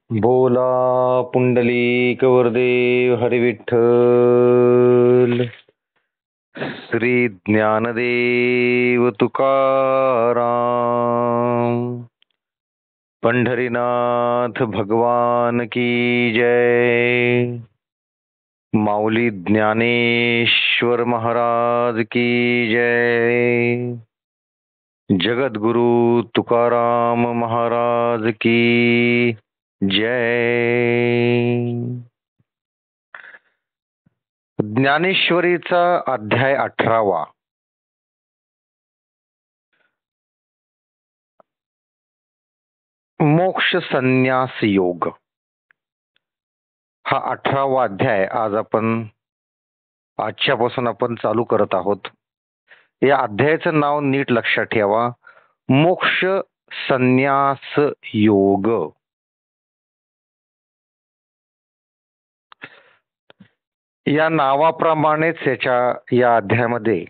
बोला पुंडलिक वरदेव हरी विठ्ठल. श्री ज्ञानदेव तुकाराम. पंढरीनाथ भगवान की जय. माऊली ज्ञानेश्वर महाराज की जय. जगद्गुरु तुकाराम महाराज की जय. ज्ञानेश्वरीचा अध्याय 18वा. मोक्ष संन्यास योग. हा 18वा अध्याय आजच्यापासून आपण चालू करत आहोत. या अध्यायाचं नाव नीट लक्षात ठेवा. मोक्ष संन्यास योग. या नावाप्रमाणेच या अध्यायामध्ये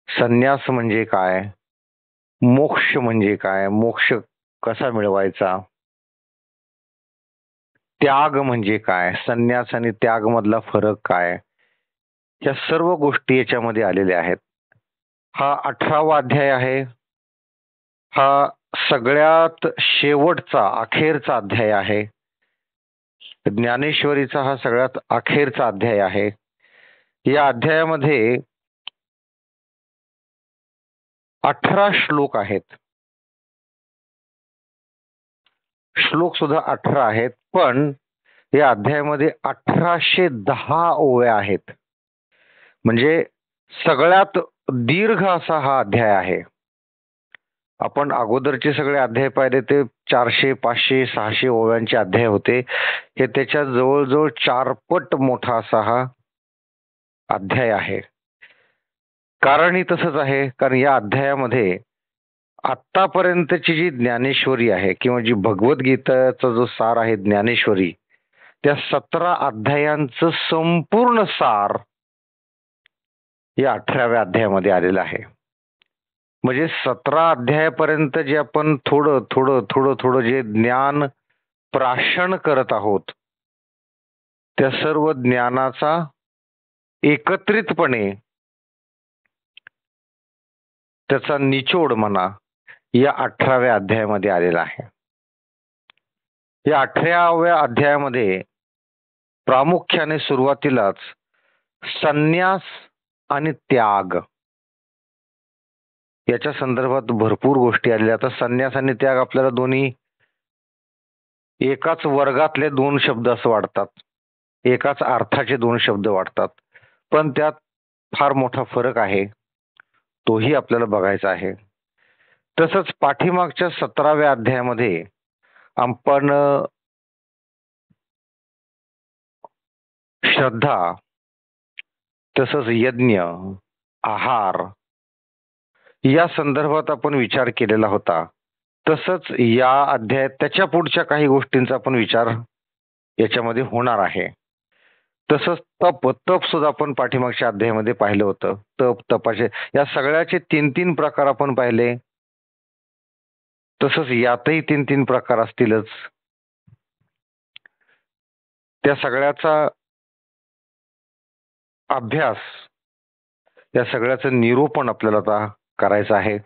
संन्यास म्हणजे काय, मोक्ष म्हणजे काय, मोक्ष कसा मिळवायचा, त्याग म्हणजे काय, संन्यास आणि त्याग मधला फरक काय, या सर्व गोष्टी याच्यामध्ये आलेल्या आहेत. हा 18वा अध्याय आहे. हा सगळ्यात शेवटचा अखेरचा अध्याय आहे. ज्ञानेश्वरीचा हा सगळ्यात अखेरचा अध्याय आहे. या अध्यायामध्ये 18 श्लोक आहेत. श्लोक सुद्धा 18 आहेत, पण या अध्यायामध्ये 1810 ओव्या आहेत. म्हणजे सगळ्यात दीर्घ असा हा अध्याय आहे. आपण अगोदरचे सगळे अध्याय पाहिले ते 400, 500, 600 ओव्यांचे अध्याय होते. हे त्याच्या जवळजवळ 4 पट मोठा असा हा अध्याय आहे. कारणही तसंच आहे, कारण या अध्यायामध्ये आतापर्यंतची जी ज्ञानेश्वरी आहे किंवा जी भगवद्गीताचा जो सार आहे ज्ञानेश्वरी, त्या 17 अध्यायांचं संपूर्ण सार या 18व्या अध्यायामध्ये आलेलं आहे. म्हणजे 17 अध्यायापर्यंत जे आपण थोडं थोडं थोडं थोडं जे ज्ञान प्राशन करत आहोत, त्या सर्व ज्ञानाचा एकत्रितपणे त्याचा निचोड म्हणा या 18व्या अध्यायामध्ये आलेला आहे. या 18व्या अध्यायामध्ये प्रामुख्याने सुरुवातीलाच संन्यास आणि त्याग याच्या संदर्भात भरपूर गोष्टी आलेल्या. आता संन्यास आणि त्याग आपल्याला दोन्ही एकाच वर्गातले 2 शब्द असं वाटतात, एकाच अर्थाचे 2 शब्द वाटतात, पण त्यात फार मोठा फरक आहे. तोही आपल्याला बघायचा आहे. तसंच पाठीमागच्या 17व्या अध्यायामध्ये आपण श्रद्धा, तसंच यज्ञ, आहार या संदर्भात आपण विचार केलेला होता. तसंच या अध्यायात त्याच्या पुढच्या काही गोष्टींचा आपण विचार याच्यामध्ये होणार आहे. तसंच तप सुद्धा आपण पाठीमागच्या अध्यायामध्ये पाहिलं होतं. तपाचे या सगळ्याचे 3-3 प्रकार आपण पाहिले. तसंच यातही 3-3 प्रकार असतीलच. त्या सगळ्याचा अभ्यास, या सगळ्याचं निरूपण आपल्याला आता करायचं आहे.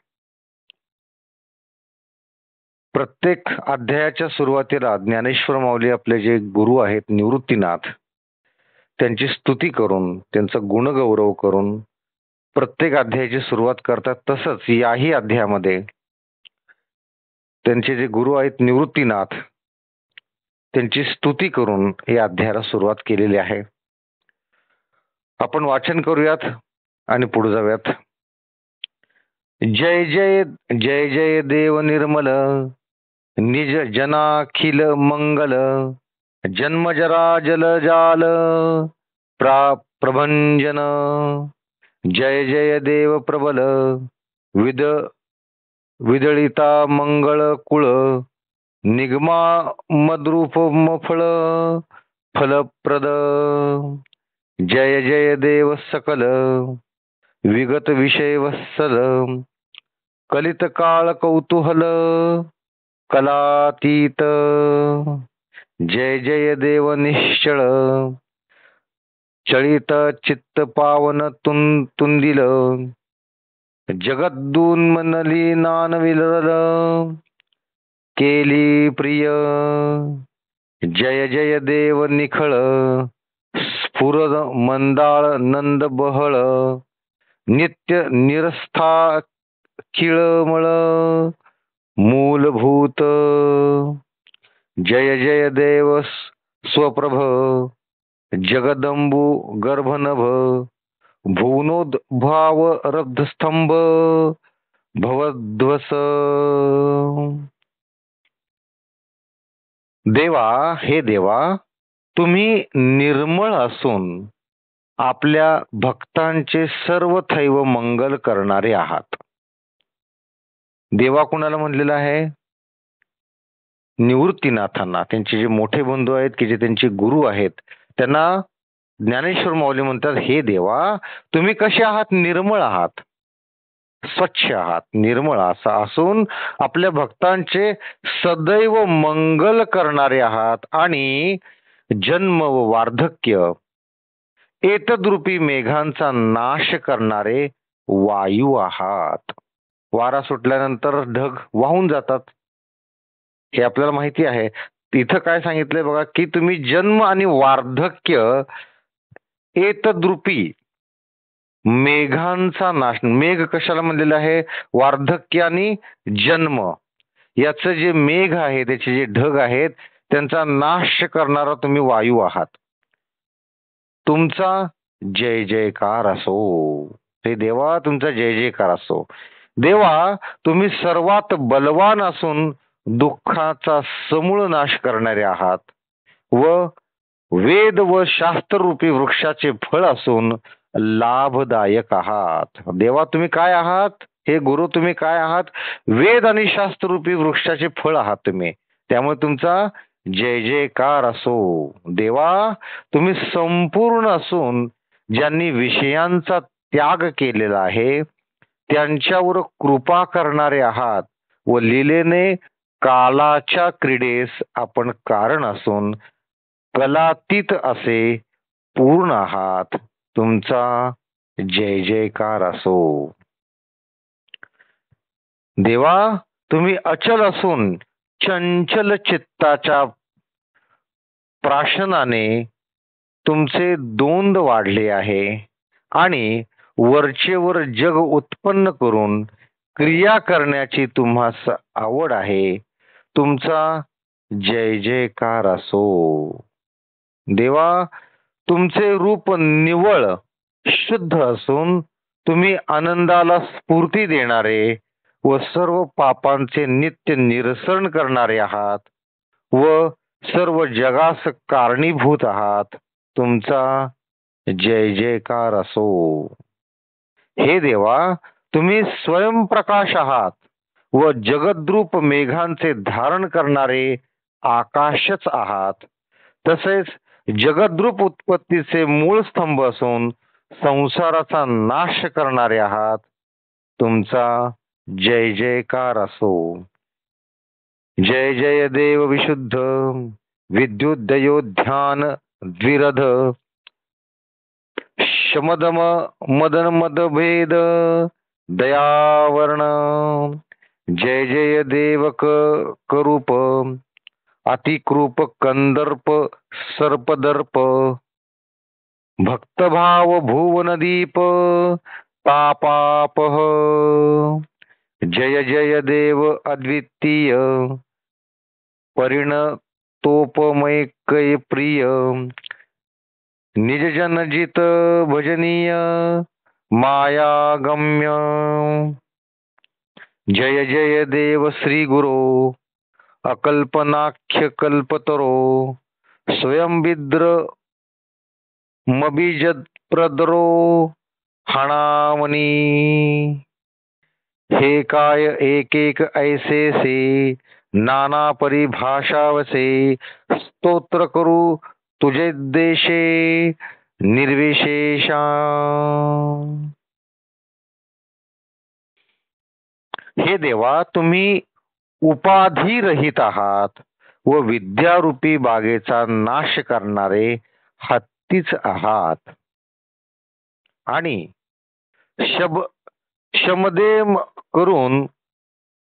प्रत्येक अध्यायाच्या सुरुवातीला ज्ञानेश्वर माऊली आपले जे गुरु आहेत निवृत्तीनाथ, त्यांची स्तुती करून त्यांचा गुणगौरव करून प्रत्येक अध्यायाची सुरुवात करतात. तसंच याही अध्यायामध्ये त्यांचे जे गुरु आहेत निवृत्तीनाथ, त्यांची स्तुती करून या अध्यायाला सुरुवात केलेली आहे. आपण वाचन करूयात आणि पुढे जाऊयात. जय जय जय जय देव निर्मल, निज जनाखिल मंगल, जन्मजरा जल जाल प्रभंजन. जय जय देव प्रबल, विदळिता मंगळ कुळ, निगमा मद्रूप मफळ फलप्रद. जय जय देव सकल, विगत विषय वत्सल, कलित काळ कौतूहल कलातीत. जय जय देव निश्चळ चळित चित्त पावन तुंदिल जगद्दून्मनली नान विलल केली प्रिय जय जय देव निखळ स्फुरद मंदाळ नंद बहळ नित्य निरस्था खिळमळ मूलभूत जय जय देव स्वप्रभ जगदंबू गर्भनभ भुवनोद्भाव रब्धस्तंभ भवध्वस देवा, हे देवा, तुम्ही निर्मळ असून आपल्या भक्तांचे सर्वथैव मंगल करणारे आहात. देवा कुणाला म्हणलेलं आहे? निवृत्तीनाथांना, त्यांचे जे मोठे बंधू आहेत की जे त्यांचे गुरु आहेत, त्यांना ज्ञानेश्वर माऊली म्हणतात, हे देवा, तुम्ही कसे आहात? निर्मळ आहात, स्वच्छ आहात, निर्मळ असा असून आपल्या भक्तांचे सदैव मंगल करणारे आहात आणि जन्म व वार्धक्य एतद्रूपी मेघांचा नाश करणारे वायू आहात. वारा सुटल्यानंतर ढग वाहून जातात, हे आपल्याला माहिती आहे. इथं काय सांगितलंय बघा, की तुम्ही जन्म आणि वार्धक्य एतद्रूपी मेघांचा नाश. मेघ कशाला म्हणलेलं आहे? वार्धक्य आणि जन्म याचं जे मेघ आहे, त्याचे जे ढग आहेत, त्यांचा नाश करणारा तुम्ही वायू आहात. तुमचा जय जयकार असो. हे देवा, तुमचा जय जयकार असो. देवा, तुम्ही सर्वात बलवान असून दुःखाचा समूळ नाश करणारे आहात व वेद व शास्त्ररूपी वृक्षाचे फळ असून लाभदायक आहात. देवा, तुम्ही काय आहात? हे गुरु, तुम्ही काय आहात? वेद आणि शास्त्ररूपी वृक्षाचे फळ आहात तुम्ही. त्यामुळे तुमचा जय जयकार असो. देवा, तुम्ही संपूर्ण असून ज्यांनी विषयांचा त्याग केलेला आहे त्यांच्यावर कृपा करणारे आहात व लीलेने कालाच्या क्रीडेस आपण कारण असून कलातीत असे पूर्ण आहात. तुमचा जय जयकार असो. देवा, तुम्ही अचल असून चंचल चित्ताच्या प्राशनाने तुमचे दोंद वाढले आहे आणि वरचेवर जग उत्पन्न करून क्रिया करण्याची तुम्हास आवड आहे. तुमचा जय जयकार असो. देवा, तुमचे रूप निव्वळ शुद्ध असून तुम्ही आनंदाला स्फूर्ती देणारे व सर्व पापांचे नित्य निरसन करणारे आहात व सर्व जगास कारणीभूत आहात. तुमचा जय जयकार असो. हे देवा, तुम्ही स्वयंप्रकाश आहात व जगद्रूप मेघांचे धारण करणारे आकाशच आहात. तसेच जगद्रूप उत्पत्तीचे मूळ स्तंभ असून संसाराचा नाश करणारे आहात. तुमचा जय जयकार असो. जय जय देव विशुद्ध विद्युदयोध्यान द्विरध शमदम मदन मदभेद दयावर्ण. जय जय देव करूप अतिकृप कंदर्प सर्पदर्प भक्तभाव भुवनदीप तापापह. जय जय देव अद्वितीय परिणतोपमैकय प्रिय निजजनजित भजनीय मायागम्य. जय जय देव श्री गुरो अकल्पनाख्य कल्पतरो स्वयंविद्र मबिजद प्रदरो हणामणी. हे काय एक एक ऐसेसे नाना परिभाषावसे स्तोत्र करू तुझे देशे निर्विशेषा. हे देवा, तुम्ही उपाधी रहित आहात व विद्यारूपी बागेचा नाश करणारे हत्तीच आहात. आणि शमदेम करून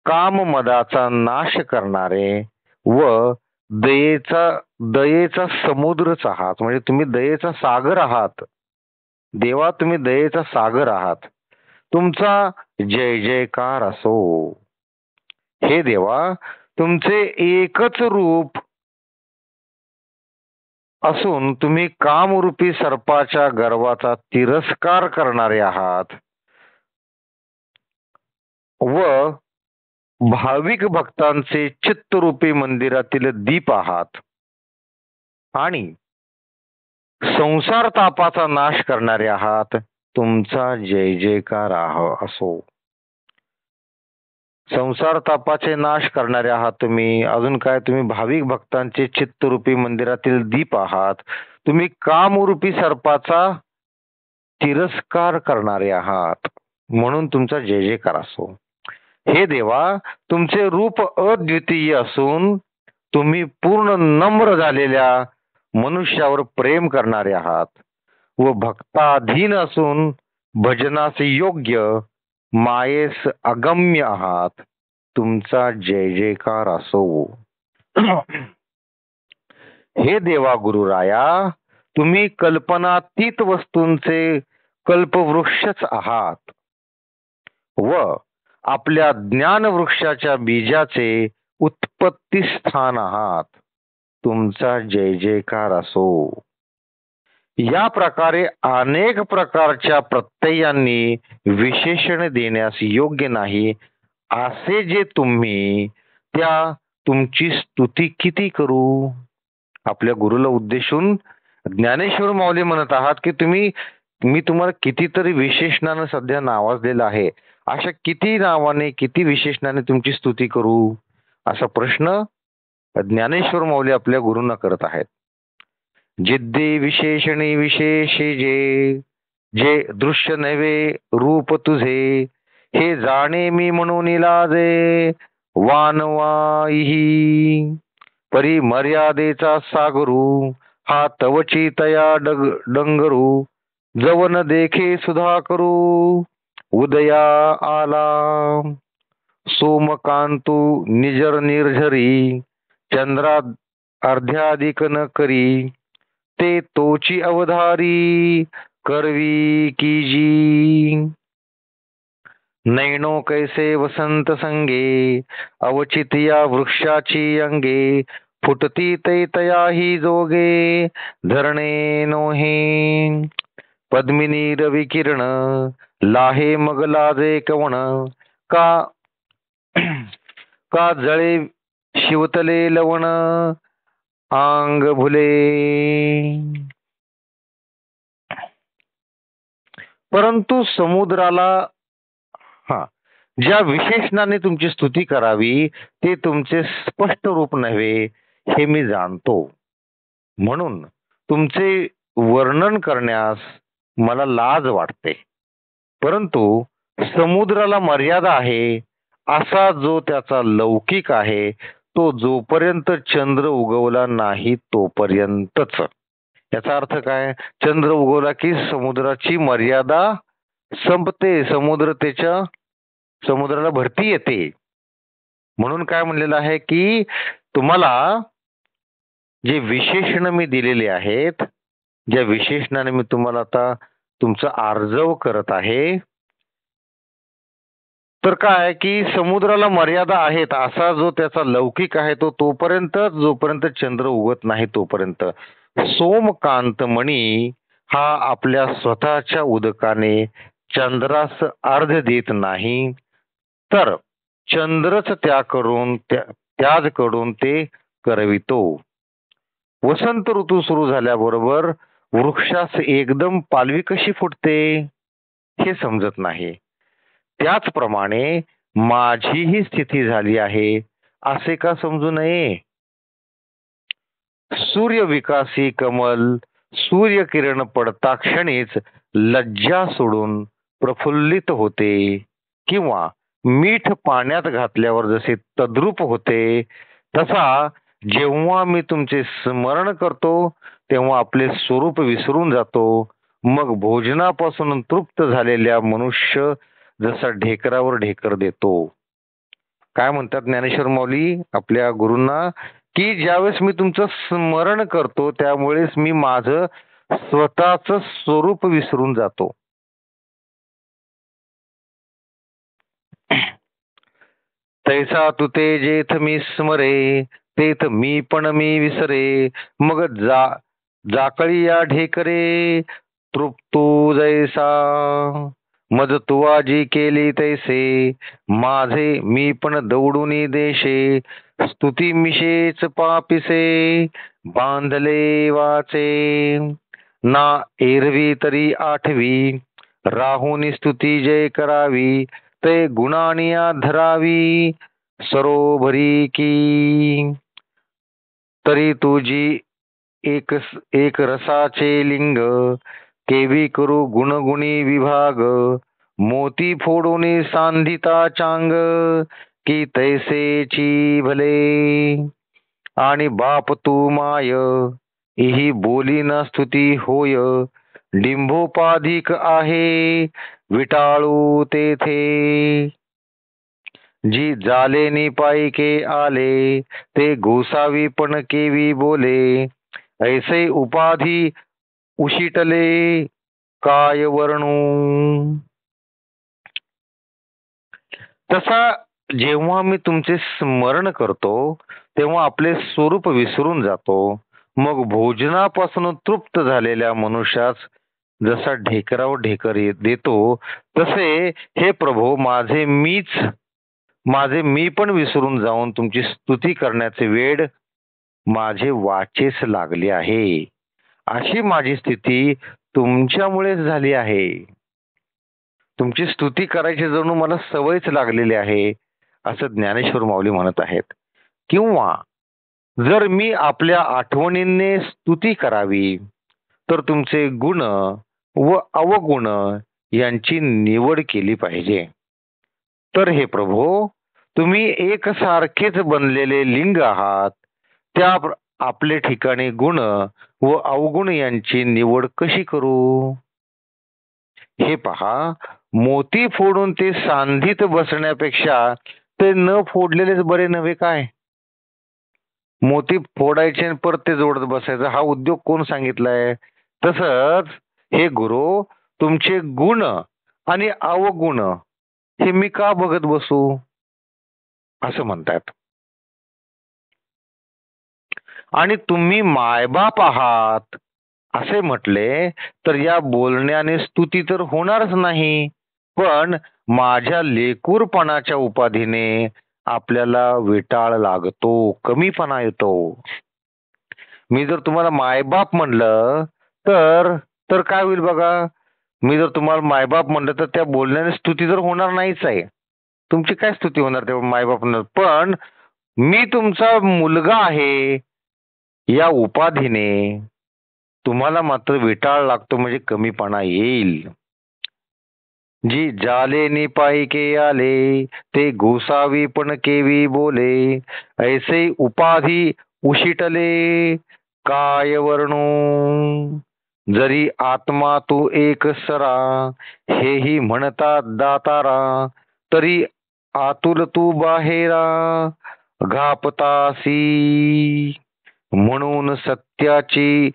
काममदाचा नाश करणारे व दयेचा समुद्रच आहात. म्हणजे तुम्ही दयेचा सागर आहात. देवा, तुम्ही दयेचा सागर आहात. तुमचा जय जयकार असो. हे देवा, तुमचे एकच रूप असून तुम्ही कामरूपी सर्पाच्या गर्वाचा तिरस्कार करणारे आहात व भाविक भक्तांचे चित्तरूपी मंदिरातील दीप आहात आणि संसार तापाचा नाश करणारे आहात. तुमचा जय जयकार असो. संसार तापाचे नाश करणारे आहात तुम्ही. अजून काय, तुम्ही भाविक भक्तांचे चित्तरूपी मंदिरातील दीप आहात. तुम्ही कामरूपी सर्पाचा तिरस्कार करणारे आहात, म्हणून तुमचा जय जयकार असो. हे देवा, तुमचे रूप अद्वितीय असून तुम्ही पूर्ण नम्र झालेल्या मनुष्यावर प्रेम करणारे आहात व भक्ताधीन असून भजनास योग्य मायेस अगम्य आहात. तुमचा जय जयकार असो. हे देवा गुरुराया, तुम्ही कल्पनातीत वस्तूंचे कल्पवृक्षच आहात व आपल्या ज्ञानवृक्षाच्या बीजाचे उत्पत्ती स्थान आहात. तुमचा जय जयकार असो. या प्रकारे अनेक प्रकारच्या प्रत्ययांनी विशेषण देण्यास योग्य नाही असे जे तुम्ही, त्या तुमची स्तुती किती करू. आपल्या गुरुला उद्देशून ज्ञानेश्वर माऊली म्हणत आहात की मी तुम्हाला कितीतरी विशेषणानं सध्या नावाजलेलं आहे. अशा किती नावाने, किती विशेषणाने तुमची स्तुती करू, असा प्रश्न ज्ञानेश्वर माऊली आपल्या गुरूंना करत आहेत. जिद्दे विशेषणे विशेषे जे दृश्य नव्हे रूप तुझे, हे जाणे मी म्हणून लाजे वानवाही. परी मर्यादेचा सागरू हा तवची तया डंगरू, जवन देखे सुधा करू उदया आला. सोमकांतू निजर निर्झरी, चंद्रा अर्ध्याधिक न करी, ते तोची अवधारी करवी कीजी. नैनो कैसे वसंत संगे, अवचित या वृक्षाची अंगे, फुटती तयाही जोगे धरणे नोहे. पद्मिनी रवी किरण लाहे मग लाजे कवण, का जळे शिवतले लवण आंग भुले. परंतु समुद्राला ज्या विशेषणाने तुमची स्तुती करावी ते तुमचे स्पष्ट रूप नव्हे हे मी जाणतो, म्हणून तुमचे वर्णन करण्यास मला लाज वाटते. परंतु समुद्राला मर्यादा आहे, असा जो त्याचा लौकिक आहे तो जोपर्यंत चंद्र उगवला नाही तोपर्यंतच. याचा अर्थ काय, चंद्र उगवला की समुद्राची मर्यादा संपते, समुद्राला भरती येते. म्हणून काय म्हणलेलं आहे की तुम्हाला जे विशेषण मी दिलेले आहेत, ज्या विशेषणाने मी तुम्हाला आता तुमचं आर्जव करत आहे, तर काय की समुद्राला मर्यादा आहेत, असा जो त्याचा लौकिक आहे तो तोपर्यंत जोपर्यंत चंद्र उगत नाही तोपर्यंत. सोमकांत मणी हा आपल्या स्वतःच्या उदकाने चंद्रास अर्ध देत नाही, तर चंद्रच त्याचकडून ते करवितो. वसंत ऋतू सुरू झाल्याबरोबर वृक्षास एकदम पालवी कशी फुटते हे समजत नाही. त्याचप्रमाणे माझीही स्थिती झाली आहे असे का समजू नये. सूर्य विकासी कमल सूर्यकिरण पडता क्षणीच लज्जा सोडून प्रफुल्लित होते, किंवा मीठ पाण्यात घातल्यावर जसे तद्रूप होते, तसा जेव्हा मी तुमचे स्मरण करतो तेव्हा आपले स्वरूप विसरून जातो. मग भोजनापासून तृप्त झालेल्या मनुष्य जसा ढेकरावर ढेकर देतो. काय म्हणतात ज्ञानेश्वर माऊली आपल्या गुरूंना, की ज्यावेळेस मी तुमचं स्मरण करतो त्यामुळेच मी माझं स्वतःच स्वरूप विसरून जातो. तैसा तू ते जेथ मी स्मरे, तेथ मी पण मी विसरे. मग जाकळी या ढेकरे, तृप्तू जैसा. मज तुवा जी केली तैसे, माझे मी पण दौडून देशे. स्तुती मिशेच पापिसे, बांधले वाचे. ना एरवी तरी आठवी, राहुनी स्तुती जय करावी. ते गुणानिया धरावी, सरोभरी की. तरी तुझी एक रसाचे लिंग, केवी करू गुणगुणी विभाग. मोती फोडून सांधिता चांग, की तैसेची भले. आणि बाप तू माय, इही बोली न स्तुती होय. डिंभोपाधिक आहे, विटाळू तेथे. जी जालेनी पायके आले, ते गोसावी पण केवी बोले. ऐसे उपाधी उशिटले, काय वर्णू. तसा जेव्हा मी तुमचे स्मरण करतो तेव्हा आपले स्वरूप विसरून जातो. मग भोजनापासून तृप्त झालेल्या मनुष्यास जसा ढेकरावर ढेकर देतो, तसे हे प्रभो माझे मी पण विसरून जाऊन तुमची स्तुती करण्याचे वेळ माझे वाचेस लागले आहे. अशी माझी स्थिती तुमच्यामुळेच झाली आहे. तुमची स्तुती करायची जणू मला सवयच लागलेली आहे, असं ज्ञानेश्वर माऊली म्हणत आहेत. किंवा जर मी आपल्या आठवणींनी स्तुती करावी तर तुमचे गुण व अवगुण यांची निवड केली पाहिजे. तर हे प्रभो, तुम्ही एकसारखेच बनलेले लिंग आहात, त्या आपले ठिकाणी गुण व अवगुण यांची निवड कशी करू. हे पहा, मोती फोडून ते सांधीत बसण्यापेक्षा ते न फोडलेलेच बरे नव्हे काय. मोती फोडायचे आणि परत ते जोडत बसायचं, हा उद्योग कोण सांगितलाय. तसंच हे गुरु, तुमचे गुण आणि अवगुण हे मी का बघत बसू, असं म्हणतात. आणि तुम्ही मायबाप आहात असे म्हटले तर या बोलण्याने स्तुती तर होणारच नाही, पण माझ्या लेकूरपणाच्या उपाधीने आपल्याला विटाळ लागतो, कमीपणा येतो. मी जर तुम्हाला मायबाप म्हणलं तर तर काय होईल बघा. मी जर तुम्हाला मायबाप म्हणलं तर त्या बोलण्याने स्तुती तर होणार नाहीच आहे. तुमची काय स्तुती होणार तेव्हा मायबाप म्हणणार. पण मी तुमचा मुलगा आहे या उपाधीने तुम्हाला मात्र विटाळ लागतो, म्हणजे कमीपणा येईल. जी जाले नि पायके आले, ते गोसावी पण केवी बोले. ऐसे उपाधी उशिटले, काय वर्णू. जरी आत्मा तू एक सरा, हेही म्हणतात दातारा. तरी आतुल तू बाहेरा, घापतासी. म्हणून सत्याची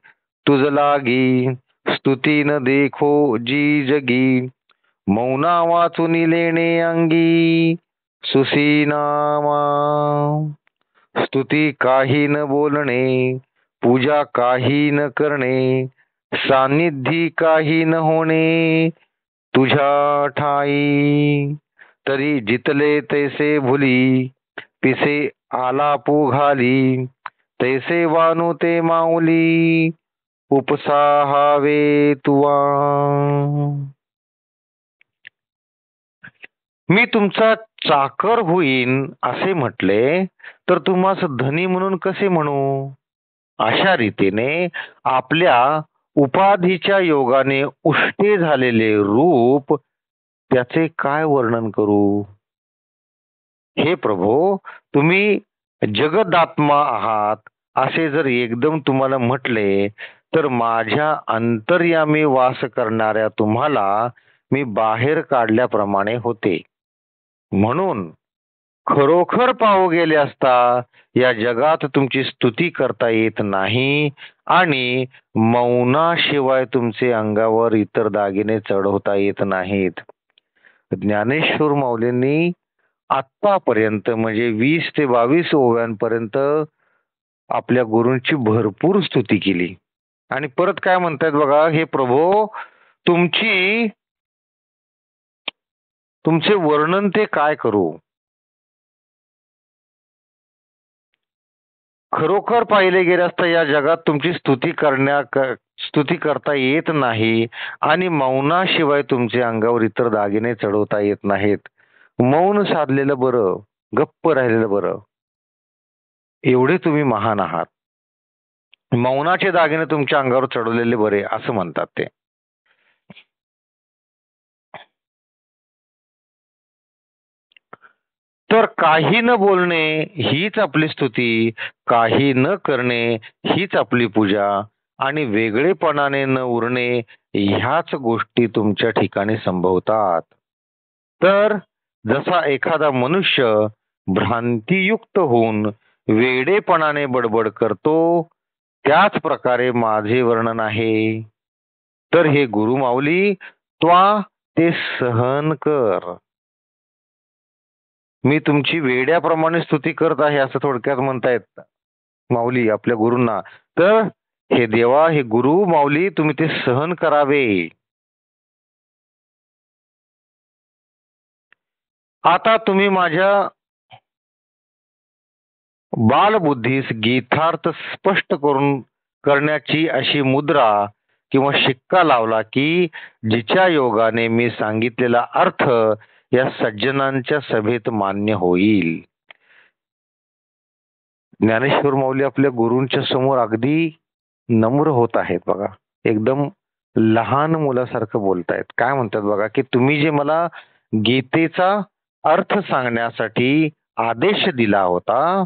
तुझ लागी, स्तुती न देखो जी जगी. मौना वाचून लेणे अंगी, सुसीनामा. स्तुती काही न बोलणे, पूजा काही न करणे. सान्निधी काही न होणे, तुझ्या ठाई. तरी जितले तैसे भुली, पिसे आलापू घाली. तैसे वानू ते माऊली, उपसाहावे तुवा. मी तुमचा चाकर होईन असे म्हटले तर तुम्हास धनी म्हणून कसे म्हणू. अशा रीतीने आपल्या उपाधीच्या योगाने उष्टे झालेले रूप त्याचे काय वर्णन करू. हे प्रभो, तुम्ही जगदात्मा आहात असे जर एकदम तुम्हाला म्हटले तर माझ्या अंतर्यामी वास करणाऱ्या तुम्हाला मी बाहेर काढल्याप्रमाणे होते. म्हणून खरोखर पाहू गेले असता या जगात तुमची स्तुती करता येत नाही आणि मौनाशिवाय तुमचे अंगावर इतर दागिने चढवता येत नाहीत. ज्ञानेश्वर माऊलींनी आतापर्यंत म्हणजे 20 ते 22 ओव्यांपर्यंत आपल्या गुरूंची भरपूर स्तुती केली आणि परत काय म्हणतात बघा, हे प्रभो तुमचे वर्णन ते काय करू. खरोखर पाहिले गेले असता या जगात तुमची स्तुती करता येत नाही आणि मौनाशिवाय तुमचे अंगावर इतर दागिने चढवता येत नाहीत. मौन साधलेलं बरं, गप्प राहिलेलं बरं. एवढे तुम्ही महान आहात. मौनाचे दागिने तुमच्या अंगावर चढवलेले बरे असं म्हणतात ते. तर काही न बोलणे हीच आपली स्तुती, काही न करणे हीच आपली पूजा आणि वेगळेपणाने न उरणे ह्याच गोष्टी तुमच्या ठिकाणी संभवतात. तर जसा एखादा मनुष्य भ्रांतियुक्त होऊन वेडेपणाने बडबड करतो त्याच प्रकारे माझे वर्णन आहे. तर हे गुरु माऊली त्वा ते सहन कर. मी तुमची वेड्याप्रमाणे स्तुती करत आहे असं थोडक्यात म्हणतायत माऊली आपल्या गुरूंना. तर हे देवा, हे गुरु माऊली तुम्ही ते सहन करावे. आता तुम्ही माझ्या बालबुद्धीस गीतार्थ स्पष्ट करण्याची अशी मुद्रा किंवा शिक्का लावला की जिच्या योगाने मी सांगितलेला अर्थ या सज्जनांच्या सभेत मान्य होईल. ज्ञानेश्वर माऊली आपल्या गुरूंच्या समोर अगदी नम्र होत आहेत बघा. एकदम लहान मुलासारखं बोलतायत. काय म्हणतात बघा की तुम्ही जे मला गीतेचा अर्थ सांगण्यासाठी आदेश दिला होता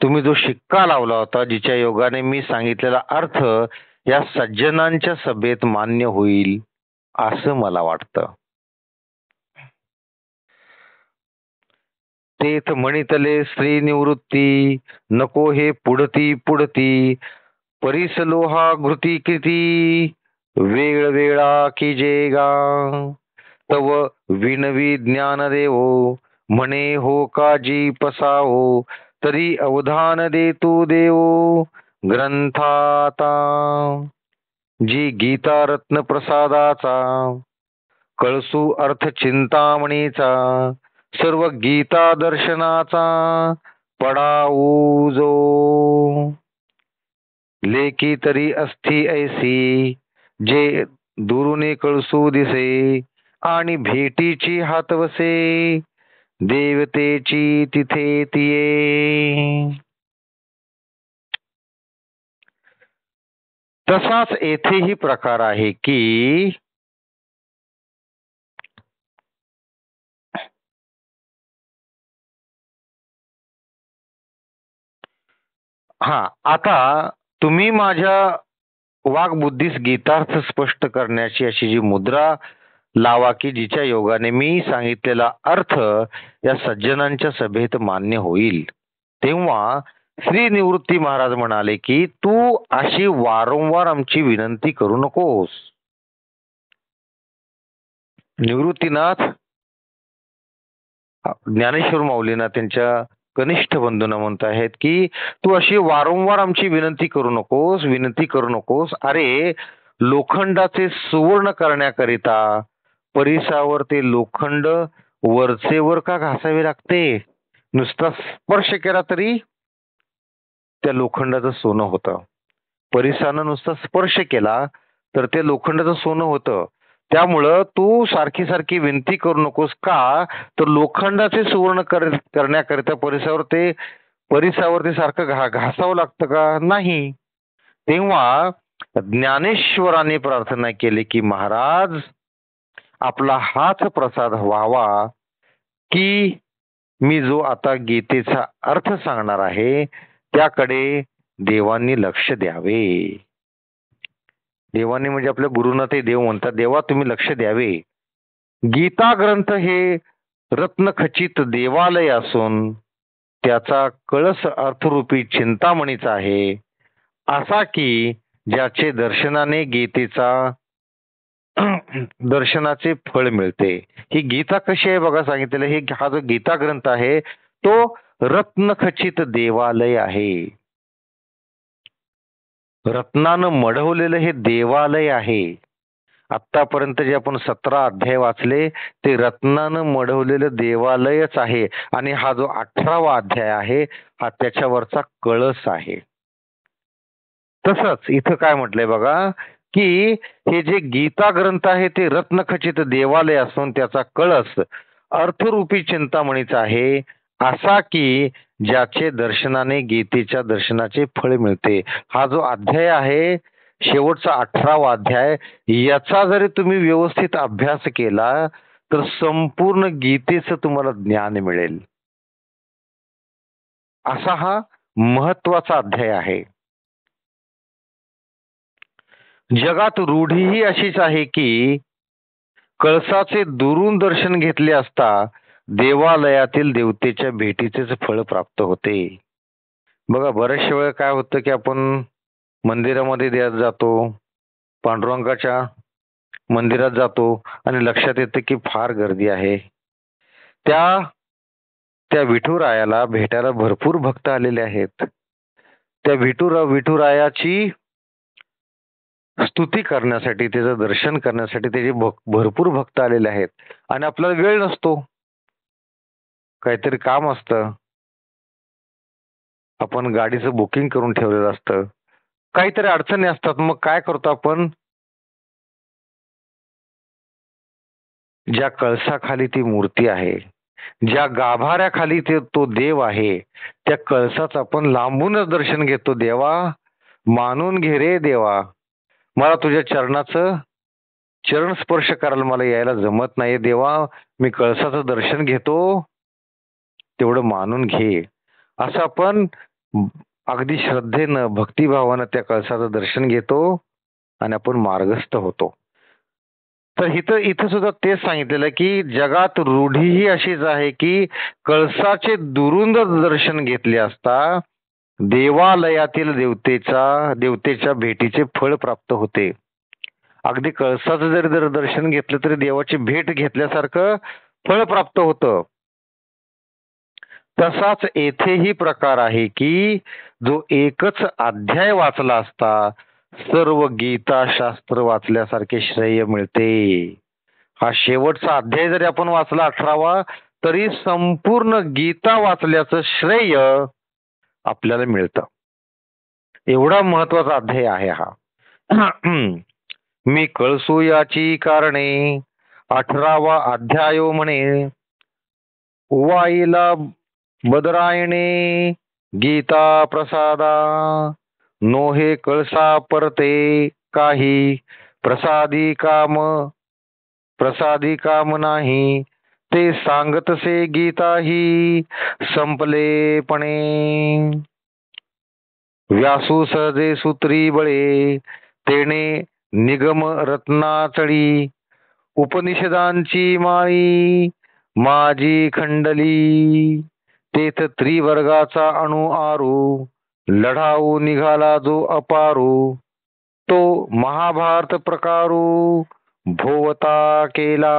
तुम्ही जो शिक्का लावला होता जिच्या योगाने मी सांगितलेला अर्थ या सज्जनांच्या सभेत मान्य होईल असं मला वाटतं. तेथ म्हणितले श्री निवृत्ती नको हे पुढती पुढती परिसलोहा घृती कृती वेळ वेळा की जेगा तव विनवी ज्ञान देवो म्हणे हो काजी पसावो तरी अवधान देतो देवो ग्रंथाता जी गीता रत्न प्रसादाचा कळसू अर्थ चिंतामणीचा सर्व गीता दर्शनाचा पडाऊ जो लेकी तरी असती ऐसी जे दुरुने कळसू दिसे आणि भेटीची हातवसे देवतेची तिथे तिये. तसाच येथेही प्रकार आहे की आता तुम्ही माझ्या वागबुद्धीस गीतार्थ स्पष्ट करण्याची अशी जी मुद्रा लावा की जिच्या योगाने मी सांगितलेला अर्थ या सज्जनांच्या सभेत मान्य होईल. तेव्हा श्री निवृत्ती महाराज म्हणाले की तू अशी वारंवार आमची विनंती करू नकोस. निवृत्तीनाथ ज्ञानेश्वर माऊलींना त्यांच्या कनिष्ठ बंधूंना म्हणत आहेत की तू अशी वारंवार आमची विनंती करू नकोस. अरे लोखंडाचे सुवर्ण करण्याकरिता परिसावर ते लोखंड वरचेवर का घासावे लागते. नुसता स्पर्श केला तरी त्या लोखंडाचं सोनं होतं. परिसानं नुसता स्पर्श केला तर ते लोखंडाचं सोनं होतं. त्यामुळं तू सारखी सारखी विनंती करू नकोस. का तर लोखंडाचे सुवर्ण करण्याकरिता परिसावर ते सारखं घासावं लागतं का. नाही. तेव्हा ज्ञानेश्वरांनी प्रार्थना केली की महाराज आपला हाच प्रसाद व्हावा की मी जो आता गीतेचा अर्थ सांगणार आहे त्याकडे देवांनी लक्ष द्यावे. देवांनी म्हणजे आपल्या गुरुना ते देव म्हणतात. देवा तुम्ही लक्ष द्यावे. गीता ग्रंथ हे रत्नखचित देवालय असून त्याचा कळस अर्थरूपी चिंतामणीचा आहे, असा की ज्याचे दर्शनाने गीतेचा दर्शनाचे फळ मिळते. ही गीता कशी आहे बघा सांगितलेलं. हे हा जो गीता ग्रंथ आहे तो रत्नखचित देवालय आहे. रत्नानं मढवलेलं हे देवालय आहे. आतापर्यंत जे आपण 17 अध्याय वाचले ते रत्नानं मढवलेलं देवालयच आहे. आणि हा जो 18वा अध्याय आहे हा त्याच्यावरचा कळस आहे. तसंच इथं काय म्हटलंय बघा की हे जे गीता ग्रंथ आहे ते रत्नखचित देवालय असून त्याचा कळस अर्थरूपी चिंतामणीचा आहे, असा की ज्याचे दर्शनाने गीतेच्या दर्शनाचे फळ मिळते. हा जो अध्याय आहे शेवटचा 18वा अध्याय, याचा जरी तुम्ही व्यवस्थित अभ्यास केला तर संपूर्ण गीतेचं तुम्हाला ज्ञान मिळेल. असा हा महत्वाचा अध्याय आहे. जगात रूढीही अशीच आहे की कळसाचे दुरून दर्शन घेतले असता देवालयातील देवतेच्या भेटीचेच फळ प्राप्त होते. बघा बऱ्याचशा वेळा काय होतं की आपण मंदिरामध्ये जातो, पांडुरंगाच्या मंदिरात जातो आणि लक्षात येतं की फार गर्दी आहे. त्या त्या विठुरायाला भेटायला भरपूर भक्त आलेले आहेत. त्या विठुरायाची स्तुती करण्यासाठी, त्याचं दर्शन करण्यासाठी त्याचे भरपूर भक्त आलेले आहेत आणि आपल्याला वेळ नसतो, काहीतरी काम असतं, आपण गाडीचं बुकिंग करून ठेवलेलं असतं, काहीतरी अडचणी असतात. मग काय करतो आपण, ज्या कळसाखाली ती मूर्ती आहे, ज्या गाभाऱ्याखाली तो देव आहे, त्या कळसाचं आपण लांबूनच दर्शन घेतो. देवा मानून घे रे देवा, मला तुझ्या चरणाचं चरण स्पर्श करायला मला यायला जमत नाही देवा, मी कळसाचं दर्शन घेतो, तेवढं मानून घे. असं आपण अगदी श्रद्धेनं भक्तिभावानं त्या कळसाचं दर्शन घेतो आणि आपण मार्गस्थ होतो. तर इथं सुद्धा तेच सांगितलेलं की जगात रूढीही अशीच आहे की कळसाचे दुरून दर्शन घेतले असता देवालयातील देवतेच्या भेटीचे फळ प्राप्त होते. अगदी कळसाचं जर दर्शन घेतलं तरी देवाची भेट घेतल्यासारखं फळ प्राप्त होतं. तसाच येथेही प्रकार आहे की जो एकच अध्याय वाचला असता सर्व गीता शास्त्र वाचल्यासारखे श्रेय मिळते. हा शेवटचा अध्याय जरी आपण वाचला 18वा तरी संपूर्ण गीता वाचल्याचं श्रेय आपल्याला मिळतं. एवढा महत्वाचा अध्याय आहे हा. मी कळसू याची कारणे 18वा अध्यायो म्हणे, वाईला बदरायणे गीता प्रसादा, नोहे कळसा परते काही, प्रसादी काम नाही, ते सांगतसे गीताही संपलेपणे. व्यासू सहजे सूत्री बळे, तेने निगम रत्नाचळी, उपनिषदांची माळी माझी खंडली, तेथ त्रिवर्गाचा अणु आरू, लढाऊ निघाला जो अपारू, तो महाभारत प्रकारू भोवता केला.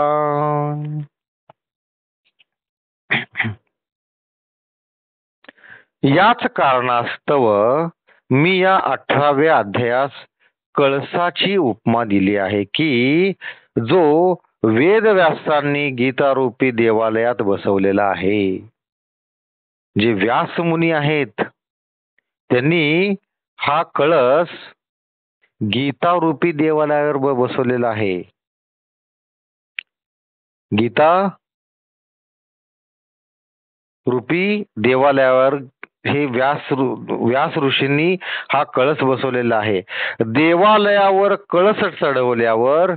याच कारणास्तव मी या 18व्या अध्यायास कळसाची उपमा दिली आहे की जो वेदव्यासांनी गीतारूपी देवालयात बसवलेला आहे. जे व्यास मुनी आहेत त्यांनी हा कळस गीतारूपी देवालयावर बसवलेला आहे. गीता रूपी देवालयावर हे व्यास ऋषींनी हा कळस बसवलेला आहे. देवालयावर कळस चढवल्यावर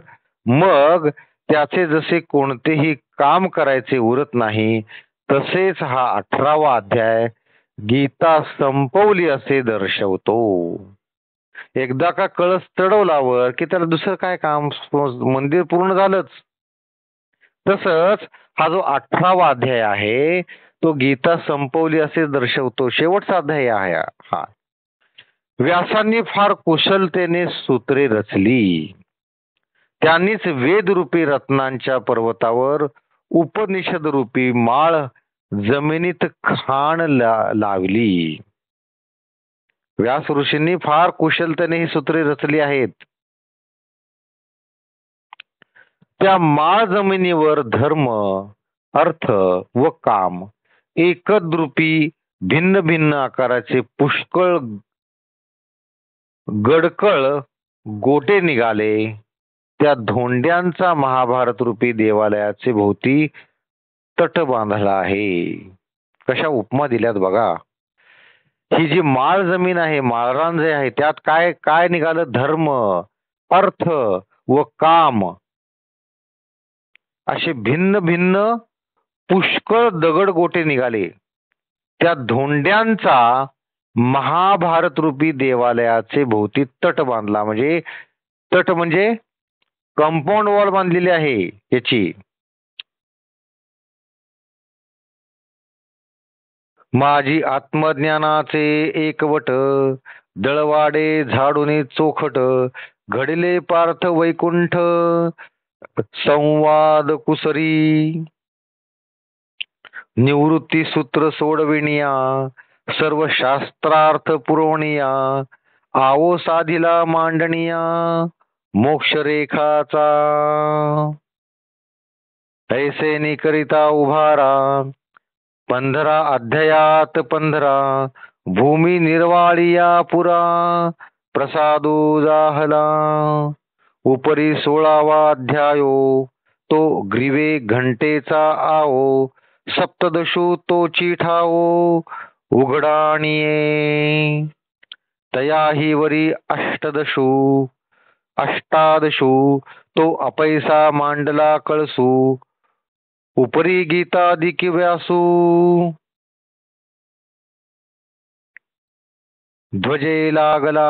मग त्याचे जसे कोणतेही काम करायचे उरत नाही, तसेच हा 18वा अध्याय गीता संपवली असे दर्शवतो. एकदा का कळस चढवल्यावर की त्याला दुसरं काय काम, मंदिर पूर्ण झालंच. तसंच हा जो 18वा अध्याय आहे तो गीता संपवली असे दर्शवतो. शेवटचा अध्याय आहे हा. व्यासांनी फार कुशलतेने सूत्रे रचली. त्यांनीच वेदरूपी रत्नांच्या पर्वतावर उपनिषद रूपी माळ जमिनीत खाण लावली. व्यास ऋषींनी फार कुशलतेने ही सूत्रे रचली आहेत. त्या माळ जमिनीवर धर्म, अर्थ व काम एकद्रूपी भिन्न भिन्न आकाराचे पुष्कळ गडकळ गोटे निघाले. त्या धोंड्यांचा महाभारत रूपी देवालयाचे भोवती तट बांधला आहे. कशा उपमा दिल्यात बघा. ही जी माळ जमीन आहे, माळरान जे आहे, त्यात काय काय निघालं? धर्म, अर्थ व काम असे भिन्न भिन्न पुष्कळ दगड गोटे निघाले. त्या धोंड्यांचा महाभारत रूपी देवालयाचे भोवती तट बांधला. म्हणजे तट म्हणजे कंपाऊंड वॉल बांधलेली आहे याची. माझी आत्मज्ञानाचे एकवट, दळवाडे झाडून चोखट, घडले पार्थ वैकुंठ, संवाद कुसरी, निवृत्ती सूत्र सोडविणिया, सर्व शास्त्रार्थ पुरवणिया, आवो साधिला मांडणिया, मोक्ष रेखाचा ऐसे निकरिता उभारा. 15 अध्यायात 15 भूमी निर्वाळिया पुरा, प्रसादो जाहला. उपरी 16वा अध्यायो तो ग्रीवे घंटेचा आओ, सप्तदशो तोची ठाओ उघडाणिये. तयाही वरी अष्टादशो तो अपैसा मांडला कळसू, उपरी गीतादिकी व्यासू. ध्वजे लागला.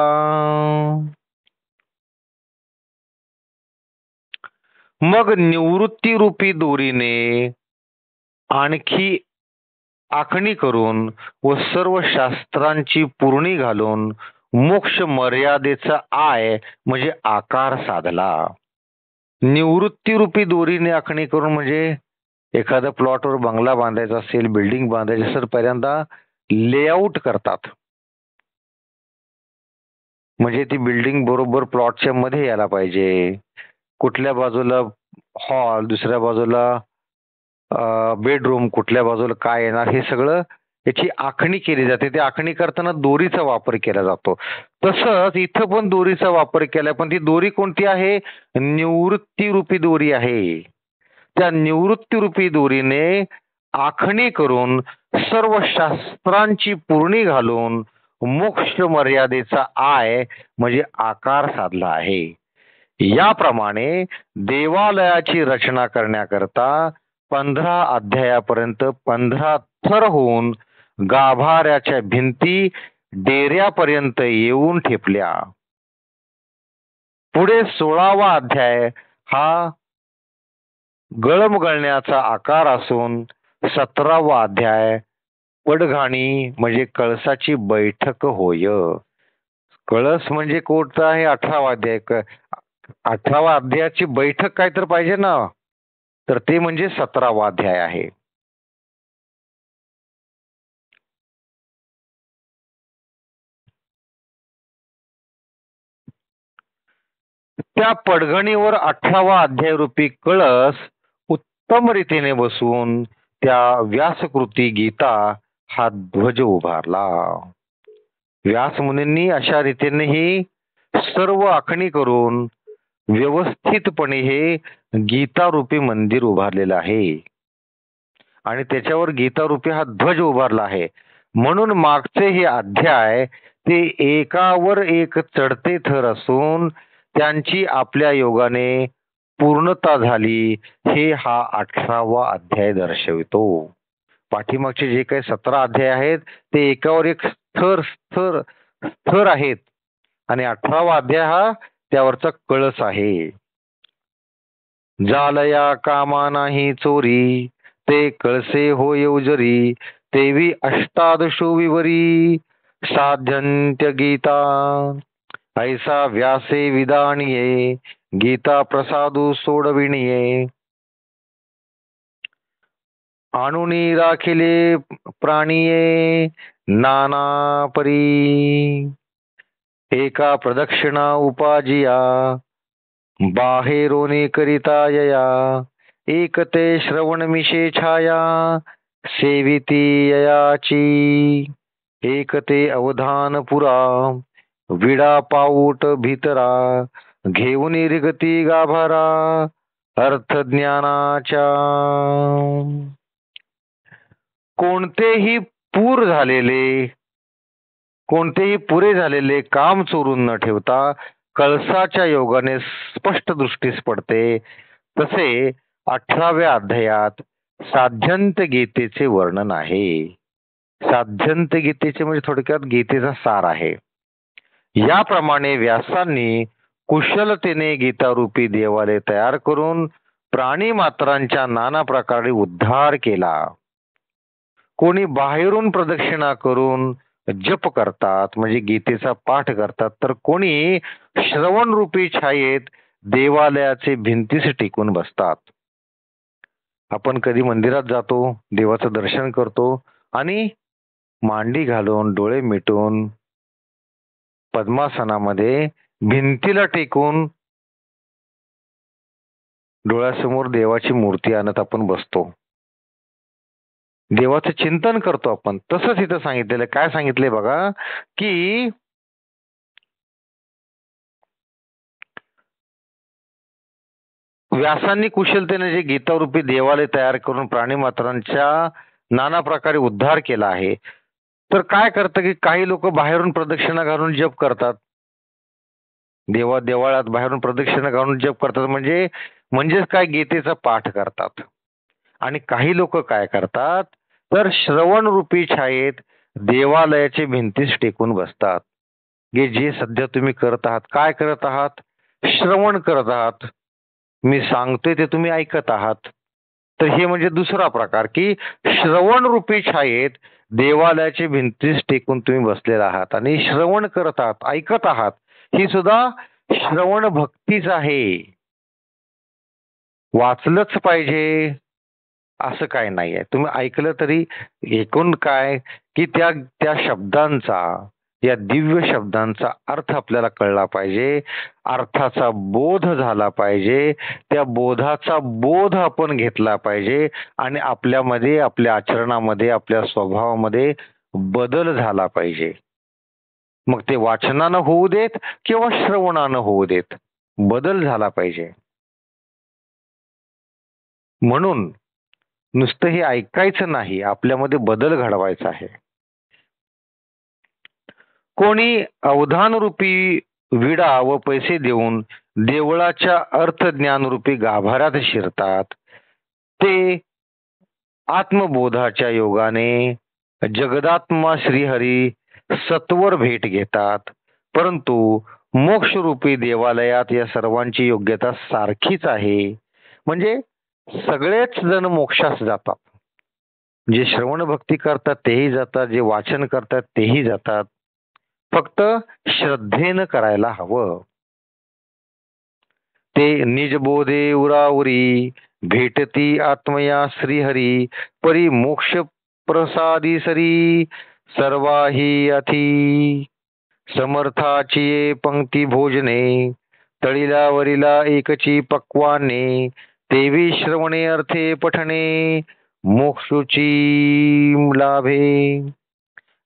मग निवृत्ती रूपी दोरीने आणखी आखणी करून व सर्व शास्त्रांची पूर्णी घालून मोक्ष मर्यादेचा आय म्हणजे आकार साधला. निवृत्ती रूपी दोरीने आखणी करून म्हणजे एखाद्या प्लॉटवर बंगला बांधायचा असेल, बिल्डिंग बांधायची असेल, पहिल्यांदा लेआउट करतात. म्हणजे ती बिल्डिंग बरोबर प्लॉटच्या मध्ये यायला पाहिजे. कुठल्या बाजूला हॉल, दुसऱ्या बाजूला बेडरूम, कुठल्या बाजूला काय येणार, हे सगळं याची आखणी केली जाते. त्या आखणी करताना दोरीचा वापर केला जातो. तसंच इथं पण दोरीचा वापर केलाय, पण ती दोरी कोणती आहे? निवृत्ती रूपी दोरी आहे. त्या निवृत्ती रूपी दोरीने आखणी करून सर्व शास्त्रांची पूर्णी घालून मोक्ष मर्यादेचा आय म्हणजे आकार साधला आहे. याप्रमाणे देवालयाची रचना करण्याकरता 15 अध्यायापर्यंत 15 थर होऊन गाभाऱ्याच्या भिंती डेऱ्यापर्यंत येऊन ठेपल्या. पुढे 16वा अध्याय हा गळमगळण्याचा आकार असून 17वा अध्याय पडघाणी म्हणजे कळसाची बैठक होय. कळस म्हणजे कोणता आहे? 18वा अध्याय. 18वा अध्यायाची बैठक काय तर पाहिजे ना, तर ते म्हणजे 17वा अध्याय आहे. त्या पडघणीवर 18वा अध्याय रूपी कळस उत्तम रीतीने बसून त्या व्यासकृती गीता हा ध्वज उभारला. व्यास मुनींनी अशा रीतीने ही सर्व आखणी करून व्यवस्थितपणे हे गीता रूपी मंदिर उभारलेलं आहे आणि त्याच्यावर गीता रूपी हा ध्वज उभारला आहे. म्हणून मागचे हे अध्याय ते एकावर एक चढते थर असून त्यांची आपल्या योगाने पूर्णता झाली हे हा 18वा अध्याय दर्शवितो. पाठीमागचे जे काही 17 अध्याय आहेत ते एकावर एक स्तर स्तर स्तर आहेत आणि 18वा अध्याय हा त्यावरचा कळस आहे. जालया कामा नाही चोरी, ते कळसे होय उजरी, तेवी अष्टादशो विवरी, साध्यंत्य गीता. ऐसा व्यासे विदानिये, गीता प्रसादू सोडविणिये. आणुनी राखिले प्राणिये, नाना परी. एका प्रदक्षिणा उपाजिया, बाहेरोनी करिता यया. एक ते श्रवण मिशे छाया, सेविती ययाची. एक ते अवधान पुरा, विडा पाऊट भीतरा. घेऊन रिगती गाभारा, अर्थ ज्ञानाच्या. कोणतेही पुरे झालेले काम चोरून न ठेवता कळसाच्या योगाने स्पष्ट दृष्टीस पडते. तसे 18व्या अध्यायात साध्यंत गीतेचे वर्णन आहे. साध्यंत गीतेचे म्हणजे थोडक्यात गीतेचा सार आहे. याप्रमाणे व्यासांनी कुशलतेने गीतारूपी देवालय तयार करून प्राणी मात्रांच्या नाना प्रकारे उद्धार केला. कोणी बाहेरून प्रदक्षिणा करून जप करतात म्हणजे गीतेचा पाठ करतात, तर कोणी श्रवण रूपी छायेत देवालयाचे भिंतीस टेकून बसतात. आपण कधी मंदिरात जातो, देवाचं दर्शन करतो आणि मांडी घालून डोळे मिटून पद्मासनामध्ये भिंतीला टेकून डोळ्यासमोर देवाची मूर्ती आणत आपण बसतो, देवाचं चिंतन करतो आपण. तसंच इथं सांगितलेलं काय सांगितलंय बघा की व्यासांनी कुशलतेने जे गीतारूपी देवालय तयार करून प्राणीमात्रांच्या नाना प्रकारे उद्धार केला आहे, तर काय करतं की काही लोक बाहेरून प्रदक्षिणा घालून जप करतात, देवाळात बाहेरून प्रदक्षिणा घालून जप करतात म्हणजेच काय गीतेचा पाठ करतात. आणि काही लोक काय करतात तर श्रवण रूपी छायेत देवालयाचे भिंतीस टेकून बसतात. जे सध्या तुम्ही करत आहात, काय करत आहात? श्रवण करत आहात. मी सांगतोय ते तुम्ही ऐकत आहात. तर हे म्हणजे दुसरा प्रकार की श्रवण रूपी छायेत देवालयाचे भिंतीस टेकून तुम्ही बसलेला आहात आणि श्रवण करत आहात, ऐकत आहात. ही सुद्धा श्रवण भक्तीच आहे. वाचलंच पाहिजे असं काय नाहीये. तुम्ही ऐकलं तरी एकूण काय की त्या शब्दांचा, या दिव्य शब्दांचा अर्थ आपल्याला कळला पाहिजे, अर्थाचा बोध झाला पाहिजे, त्या बोधाचा बोध आपण घेतला पाहिजे आणि आपल्यामध्ये, आपल्या आचरणामध्ये, आपल्या स्वभावामध्ये बदल झाला पाहिजे. मग ते वाचनानं होऊ देत किंवा श्रवणानं होऊ देत, बदल झाला पाहिजे. म्हणून नुसतं हे ऐकायचं नाही, आपल्यामध्ये बदल घडवायचा आहे. कोणी अवधान रूपी विडा व पैसे देऊन देवळाच्या अर्थज्ञान रूपी गाभाऱ्यात शिरतात. ते आत्मबोधाच्या योगाने जगदात्मा श्रीहरी सत्वर भेट घेतात. परंतु मोक्षरूपी देवालयात या सर्वांची योग्यता सारखीच आहे. म्हणजे सगळेच जण मोक्षास जातात. जे श्रवण भक्ती करतात तेही जातात, जे वाचन करतात तेही जातात. फक्त श्रद्धेनं करायला हवं. ते निजबोधे उराउरी, भेटती आत्मया श्रीहरी, परी मोक्ष प्रसादी सरी, सर्वाही अथी. समर्थाची पंक्ती भोजने, तळीला वरीला एकची पक्वाने, तेवी श्रवणे अर्थे पठणे, मोक्षुची लाभे.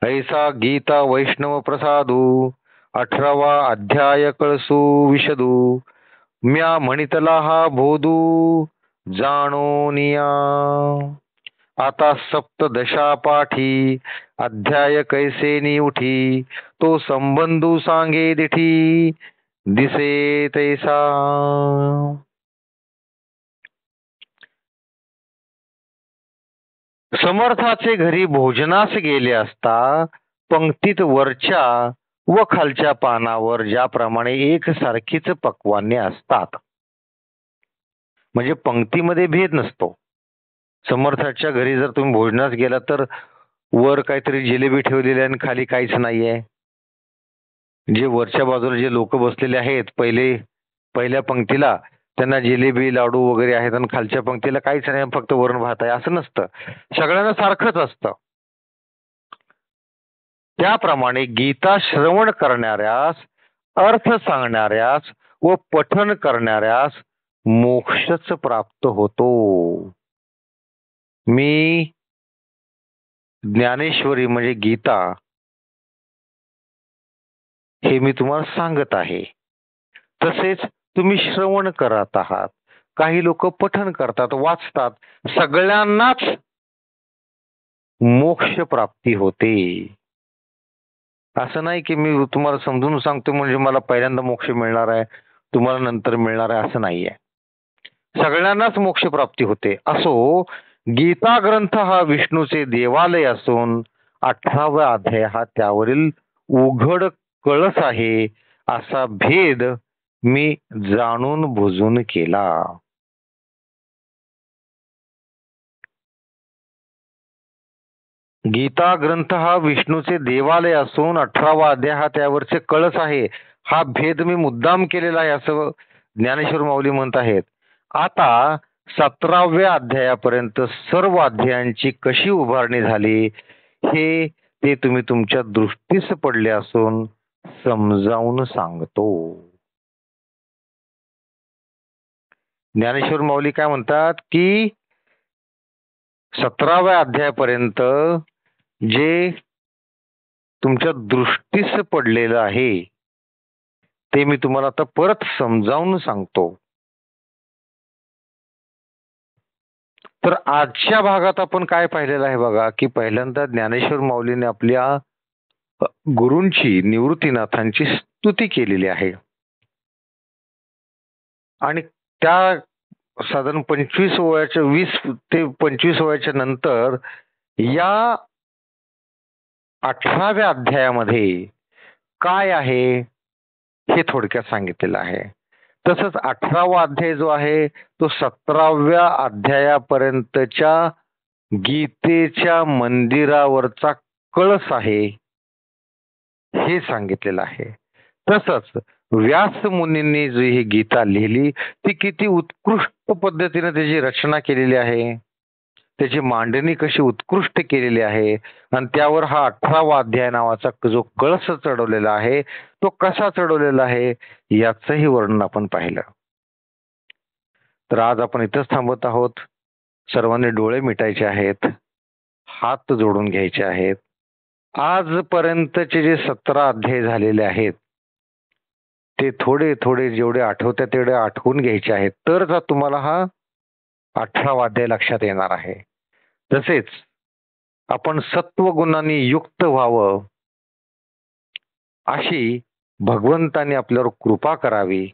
ऐसा गीता वैष्णव प्रसादू, 18वा अध्याय कळसू विशदू. म्या म्हणितला हा बोधू, जाणोनिया. आता सप्तदशा पाठी, अध्याय कैसे उठी, तो संबंधू सांगे दिठी, दिसे तैसा. समर्थाचे घरी भोजनास गेले असता पंक्तीत वरच्या व खालच्या पानावर ज्याप्रमाणे एकसारखीच पक्वान्ने असतात, म्हणजे पंक्तीमध्ये भेद नसतो. समर्थाच्या घरी जर तुम्ही भोजनास गेला तर वर काहीतरी जिलेबी ठेवलेली आणि खाली काहीच नाहीये. जे वरच्या बाजूला जे लोक बसलेले आहेत पहिल्या पंक्तीला, त्यांना जिलेबी लाडू वगैरे आहेत आणि खालच्या पंक्तीला काहीच नाही, फक्त वरण भात आहे, असं नसतं. सगळ्यांना सारखंच असतं. त्याप्रमाणे गीता श्रवण करणाऱ्यास, अर्थ सांगणाऱ्यास व पठन करणाऱ्यास मोक्षच प्राप्त होतो. मी ज्ञानेश्वरी म्हणजे गीता हे मी तुम्हाला सांगत आहे. तसेच तुम्ही श्रवण करत आहात, काही लोक पठन करतात, वाचतात, सगळ्यांनाच मोक्ष प्राप्ती होते. असं नाही की मी तुम्हाला समजून सांगतो म्हणजे मला पहिल्यांदा मोक्ष मिळणार आहे, तुम्हाला नंतर मिळणार आहे, असं नाहीये. सगळ्यांनाच मोक्ष प्राप्ती होते. असो, गीता ग्रंथ हा विष्णूचे देवालय असून 18वा अध्याय हा त्यावरील उघड कळस आहे, असा भेद मी जाणून बुजून केला. गीता ग्रंथ हा विष्णूचे देवालय असून 18वा अध्याय हा त्यावरचे कळस आहे, हा भेद मी मुद्दाम केलेला आहे, असं ज्ञानेश्वर माऊली म्हणत आहेत. आता 17व्या अध्यायापर्यंत सर्व अध्यायांची कशी उभारणी झाली हे ते तुम्ही तुमच्या दृष्टीस पडले असून समजावून सांगतो. ज्ञानेश्वर माऊली काय म्हणतात की 17व्या अध्यायापर्यंत जे तुमच्या दृष्टीस पडलेलं आहे ते मी तुम्हाला आता परत समजावून सांगतो. तर आजच्या भागात आपण काय पाहिलेलं आहे बघा, की पहिल्यांदा ज्ञानेश्वर माऊलीने आपल्या गुरूंची, निवृत्तीनाथांची स्तुती केलेली आहे आणि त्या साधारण 20 ते 25 वयाच्या नंतर या 18व्या अध्यायामध्ये काय आहे हे थोडक्यात सांगितलेलं आहे. तसंच 18वा अध्याय जो आहे तो 17व्या अध्यायापर्यंतच्या गीतेच्या मंदिरावरचा कळस आहे हे सांगितलेलं आहे. तसंच व्यास मुनींनी जी ही गीता लिहिली ती किती उत्कृष्ट पद्धतीने त्याची रचना केलेली आहे, त्याची मांडणी कशी उत्कृष्ट केलेली आहे आणि त्यावर हा 18वा अध्याय नावाचा जो कळस चढवलेला आहे तो कसा चढवलेला आहे याचंही वर्णन आपण पाहिलं. तर आज आपण इथंच थांबत आहोत. सर्वांनी डोळे मिटायचे आहेत, हात जोडून घ्यायचे आहेत. आजपर्यंतचे जे 17 अध्याय झालेले आहेत ते थोडे थोडे जेवढे आठवतात तेवढे आठवून घ्यायचे आहेत, तर तुम्हाला हा 18वा अध्याय लक्षात येणार आहे. तसेच आपण सत्वगुणांनी युक्त व्हावं अशी भगवंताने आपल्यावर कृपा करावी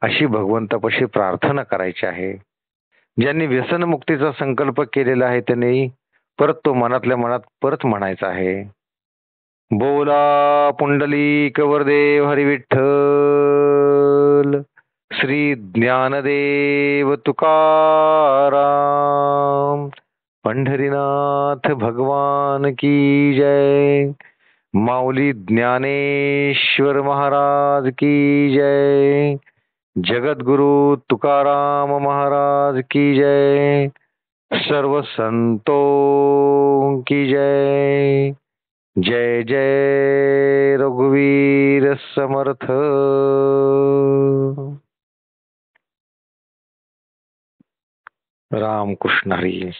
अशी भगवंतापाशी प्रार्थना करायची आहे. ज्यांनी व्यसनमुक्तीचा संकल्प केलेला आहे त्यांनी परत तो मनातल्या मनात परत म्हणायचा आहे. बोला पुंडलिक वरदेव हरी विठ्ठल, श्री ज्ञानदेव तुकाराम, पंढरीनाथ भगवान की जय, माऊली ज्ञानेश्वर महाराज की जय, जगद्गुरु तुकाराम महाराज की जय, सर्व संतों की जय. जय जय रघुवीर समर्थ. राम कृष्ण हरी.